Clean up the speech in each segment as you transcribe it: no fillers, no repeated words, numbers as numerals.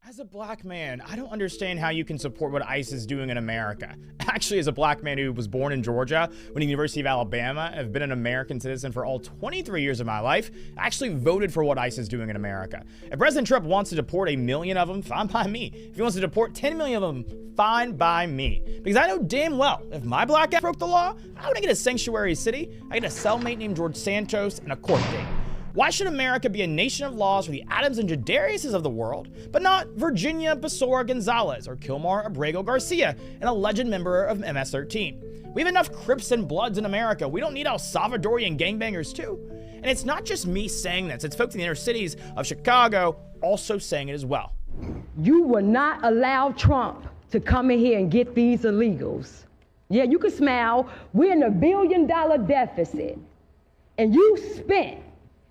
As a black man, I don't understand how you can support what ICE is doing in America. Actually, as a black man who was born in Georgia, went to the University of Alabama, and have been an American citizen for all 23 years of my life, I actually voted for what ICE is doing in America. If President Trump wants to deport 1 million of them, fine by me. If he wants to deport 10 million of them, fine by me. Because I know damn well, if my black ass broke the law, I wouldn't get a sanctuary city. I get a cellmate named George Santos and a court date. Why should America be a nation of laws for the Adams and Jadariuses of the world, but not Virginia Pessoa Gonzalez or Kilmar Abrego Garcia, an alleged member of MS-13? We have enough Crips and Bloods in America. We don't need El Salvadorian gangbangers too. And it's not just me saying this, it's folks in the inner cities of Chicago also saying it as well. You will not allow Trump to come in here and get these illegals. Yeah, you can smile. We're in $1 billion deficit. And you spent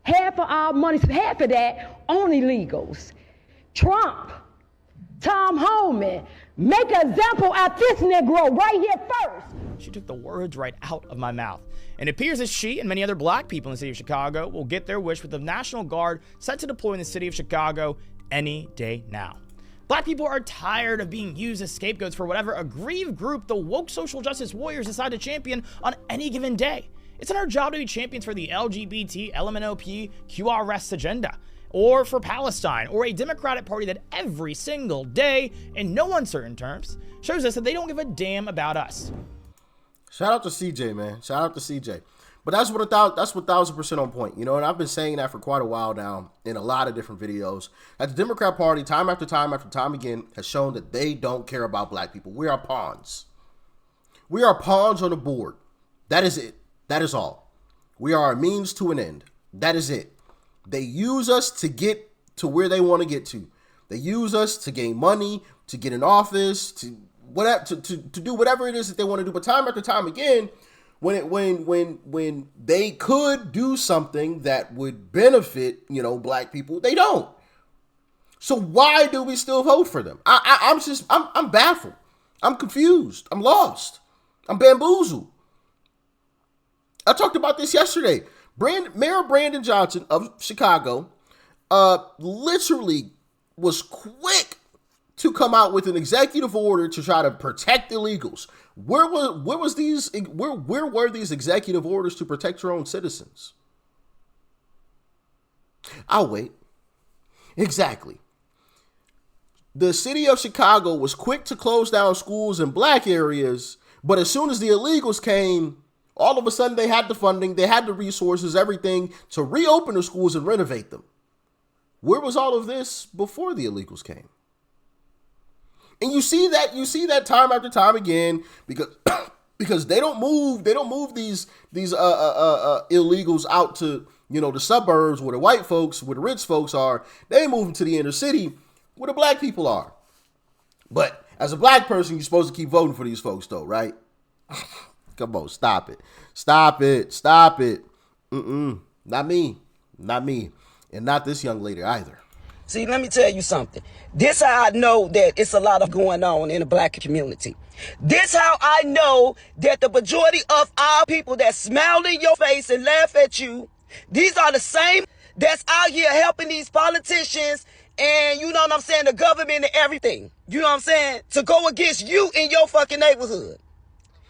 half of our money, half of that on illegals. Trump, Tom Homan, make an example out this Negro right here first. She took the words right out of my mouth. And it appears that she and many other black people in the city of Chicago will get their wish with the National Guard set to deploy in the city of Chicago any day now. Black people are tired of being used as scapegoats for whatever aggrieved group the woke social justice warriors decide to champion on any given day. It's not our job to be champions for the LGBT, LMNOP, QRS agenda, or for Palestine, or a Democratic Party that every single day, in no uncertain terms, shows us that they don't give a damn about us. Shout out to CJ, man. Shout out to CJ. But that's 1,000% on point. You know, and I've been saying that for quite a while now in a lot of different videos. That the Democrat Party, time after time after time again, has shown that they don't care about black people. We are pawns. We are pawns on the board. That is it. That is all. We are a means to an end. That is it. They use us to get to where they want to get to. They use us to gain money, to get in office, to whatever, to do whatever it is that they want to do. But time after time again, when they could do something that would benefit, you know, black people, they don't. So why do we still vote for them? I'm baffled. I'm confused. I'm lost. I'm bamboozled. I talked about this yesterday. Mayor Brandon Johnson of Chicago literally was quick to come out with an executive order to try to protect illegals. Where were these executive orders to protect your own citizens? I'll wait. Exactly. The city of Chicago was quick to close down schools in black areas, but as soon as the illegals came, all of a sudden they had the funding, they had the resources, everything to reopen the schools and renovate them. Where was all of this before the illegals came? And you see that time after time again, because they don't move these illegals out to, you know, the suburbs where the white folks, where the rich folks are. They move them to the inner city where the black people are. But as a black person, you're supposed to keep voting for these folks though, right? Come on, stop it. Stop it. Stop it. Not me. Not me. And not this young lady either. See, let me tell you something. This how I know that it's a lot of going on in the black community. This how I know that the majority of our people that smile in your face and laugh at you, these are the same that's out here helping these politicians and, you know what I'm saying, the government and everything. You know what I'm saying? To go against you in your fucking neighborhood.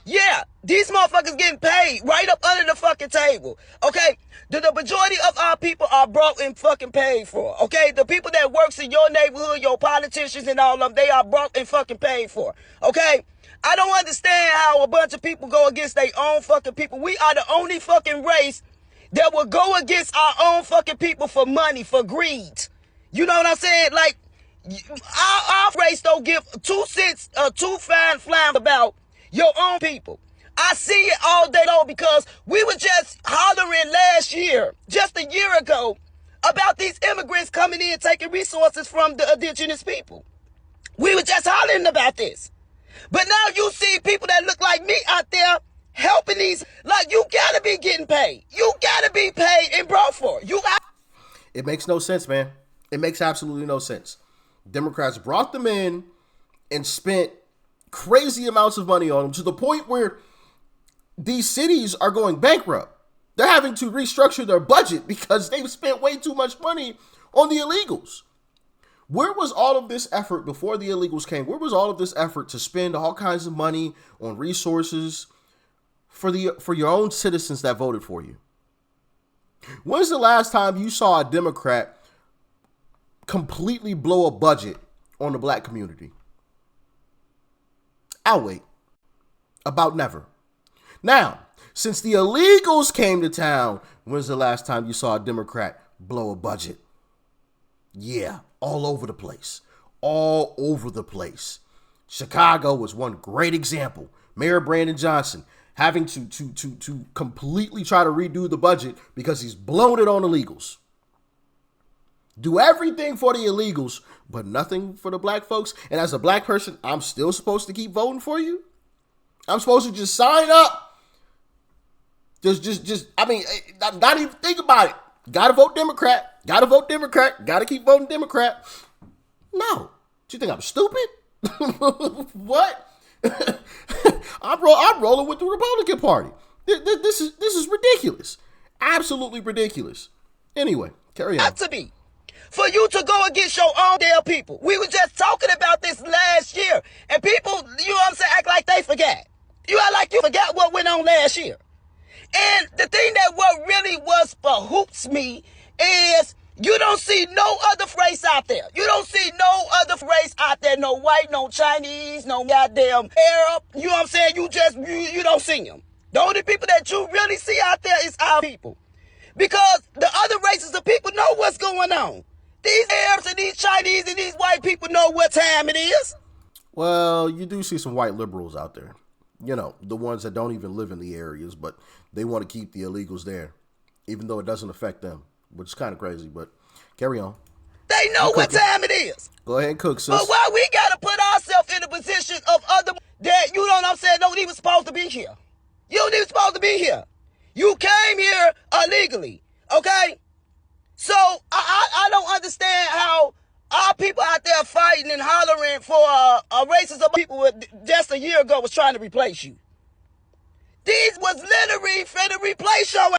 Yeah, these motherfuckers getting paid right up under the fucking table. Okay, the majority of our people are brought and fucking paid for. Okay, the people that works in your neighborhood, your politicians and all of them, they are brought and fucking paid for. Okay, I don't understand how a bunch of people go against their own fucking people. We are the only fucking race that will go against our own fucking people for money, for greed. You know what I'm saying? Like, our race don't give 2 cents, 2 fine flam about your own people. I see it all day long because we were just hollering last year, just a year ago, about these immigrants coming in taking resources from the indigenous people. We were just hollering about this. But now you see people that look like me out there helping these, like, you gotta be getting paid. You gotta be paid and brought for. It makes no sense, man. It makes absolutely no sense. Democrats brought them in and spent crazy amounts of money on them to the point where these cities are going bankrupt. They're having to restructure their budget because they've spent way too much money on the illegals. Where was all of this effort before the illegals came? Where was all of this effort to spend all kinds of money on resources for your own citizens that voted for you? When's the last time you saw a Democrat completely blow a budget on the black community? I'll wait. About never. Now, since the illegals came to town, when's the last time you saw a Democrat blow a budget? Yeah, all over the place. All over the place. Chicago was one great example. Mayor Brandon Johnson having to completely try to redo the budget because he's blown it on illegals. Do everything for the illegals, but nothing for the black folks. And as a black person, I'm still supposed to keep voting for you? I'm supposed to just sign up? I mean, not even think about it. Gotta vote Democrat. Gotta vote Democrat. Gotta keep voting Democrat. No. Do you think I'm stupid? What? I'm rolling with the Republican Party. This is ridiculous. Absolutely ridiculous. Anyway, carry on. Not to be. For you to go against your own damn people. We were just talking about this last year. And people, you know what I'm saying, act like they forgot. You act like you forgot what went on last year. And the thing that what really was behoops me is you don't see no other race out there. You don't see no other race out there. No white, no Chinese, no goddamn Arab. You know what I'm saying? You don't see them. The only people that you really see out there is our people. Because the other races of people know what's going on. These Arabs and these Chinese and these white people know what time it is. Well, you do see some white liberals out there. You know, the ones that don't even live in the areas, but they want to keep the illegals there, even though it doesn't affect them, which is kind of crazy, but carry on. They know what time it is. Go ahead and cook, sis. But why we got to put ourselves in the position of other that, you know what I'm saying, don't even supposed to be here. You don't even supposed to be here. You came here illegally, okay? So I don't understand how our people out there fighting and hollering for a racist of people with just a year ago was trying to replace you. These was literally finna replace your.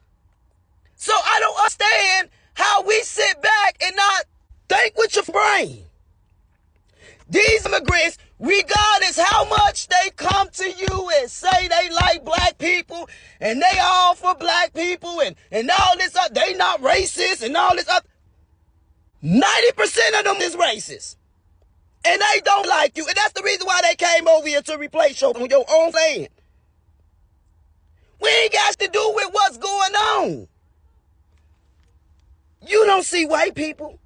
So I don't understand how we sit back and not think with your brain. These immigrants, regardless how much they come to you and say they like black people and they all for black people and all this other, they not racist and all this other. 90% of them is racist. And they don't like you. And that's the reason why they came over here to replace you on your own land. We ain't got to do with what's going on. You don't see white people.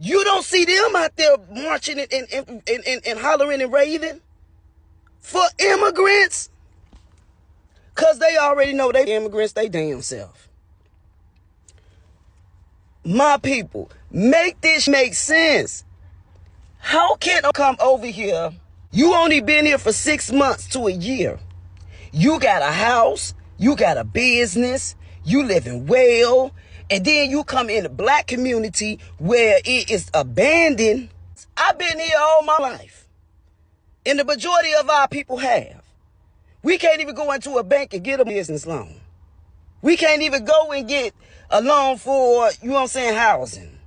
You don't see them out there marching and hollering and raving for immigrants. Because they already know they immigrants, they damn self. My people, make this make sense. How can I come over here? You only been here for 6 months to a year. You got a house, you got a business, you living well, and then you come in a black community where it is abandoned. I've been here all my life. And the majority of our people have. We can't even go into a bank and get a business loan. We can't even go and get a loan for, you know what I'm saying, housing.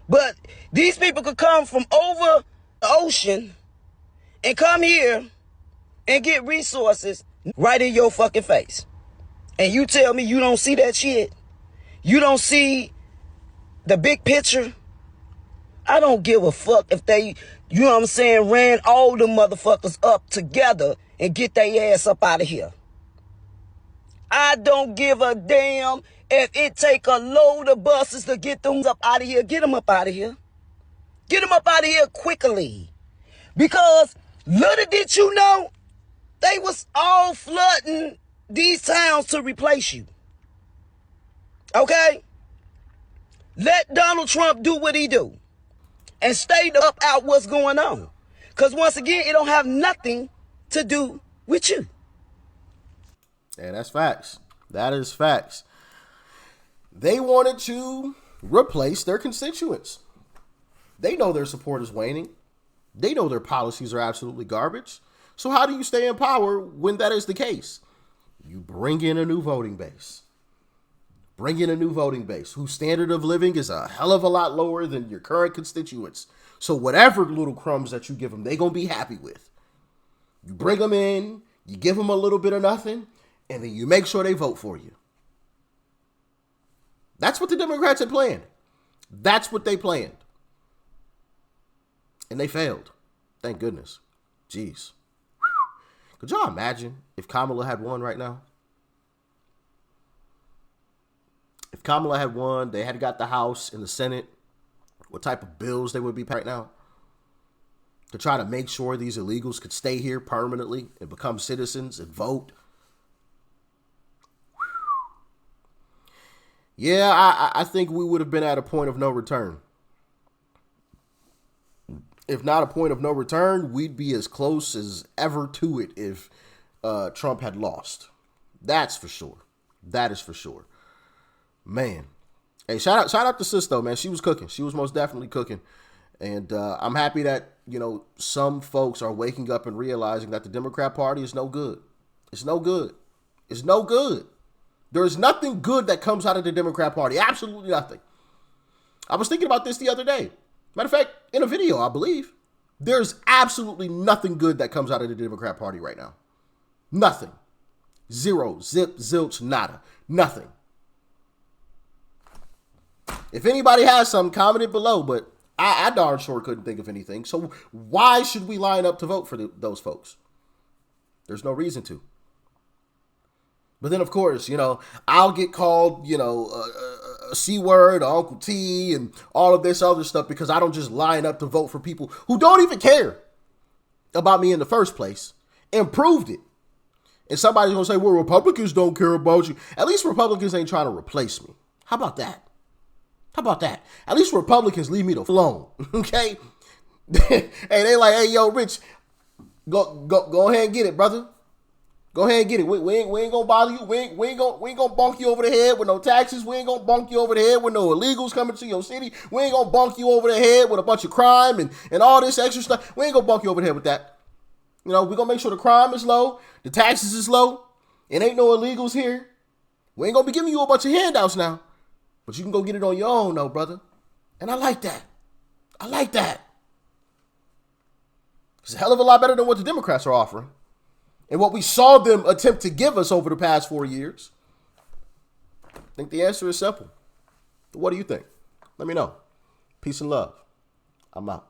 But these people could come from over the ocean and come here and get resources right in your fucking face. And you tell me you don't see that shit? You don't see the big picture? I don't give a fuck if they, you know what I'm saying, ran all the motherfuckers up together and get their ass up out of here. I don't give a damn if it take a load of buses to get them up out of here. Get them up out of here. Get them up out of here quickly. Because little did you know, they was all flooding these towns to replace you. Okay? Let Donald Trump do what he do. And stay up out what's going on. Because once again, it don't have nothing to do with you. Yeah, that's facts. That is facts. They wanted to replace their constituents. They know their support is waning. They know their policies are absolutely garbage. So how do you stay in power when that is the case? You bring in a new voting base. Bring in a new voting base whose standard of living is a hell of a lot lower than your current constituents. So whatever little crumbs that you give them, they're going to be happy with. You bring them in, you give them a little bit of nothing, and then you make sure they vote for you. That's what the Democrats had planned. That's what they planned. And they failed. Thank goodness. Jeez. Could y'all imagine if Kamala had won right now? If Kamala had won, they had got the House and the Senate, what type of bills they would be right now to try to make sure these illegals could stay here permanently and become citizens and vote. Yeah, I think we would have been at a point of no return. If not a point of no return, we'd be as close as ever to it if Trump had lost. That's for sure. That is for sure. Man. Hey, shout out to Sis, though, man. She was cooking. She was most definitely cooking. And I'm happy that, some folks are waking up and realizing that the Democrat Party is no good. It's no good. It's no good. There is nothing good that comes out of the Democrat Party. Absolutely nothing. I was thinking about this the other day. Matter of fact, in a video, I believe. There's absolutely nothing good that comes out of the Democrat Party right now. Nothing. Zero. Zip, zilch, nada. Nothing. If anybody has some, comment it below, but I darn sure couldn't think of anything. So why should we line up to vote for those folks? There's no reason to. But then, of course, I'll get called, a C word, or Uncle T, and all of this other stuff because I don't just line up to vote for people who don't even care about me in the first place and proved it. And somebody's going to say, well, Republicans don't care about you. At least Republicans ain't trying to replace me. How about that? How about that? At least Republicans leave me alone, okay? Hey, they like, hey, yo, Rich, go ahead and get it, brother. Go ahead and get it. We ain't gonna bother you. We ain't gonna bonk you over the head with no taxes. We ain't gonna bonk you over the head with no illegals coming to your city. We ain't gonna bonk you over the head with a bunch of crime and all this extra stuff. We ain't gonna bonk you over the head with that. We're gonna make sure the crime is low, the taxes is low, and ain't no illegals here. We ain't gonna be giving you a bunch of handouts now. But you can go get it on your own, though, brother. And I like that. I like that. It's a hell of a lot better than what the Democrats are offering. And what we saw them attempt to give us over the past 4 years. I think the answer is simple. What do you think? Let me know. Peace and love. I'm out.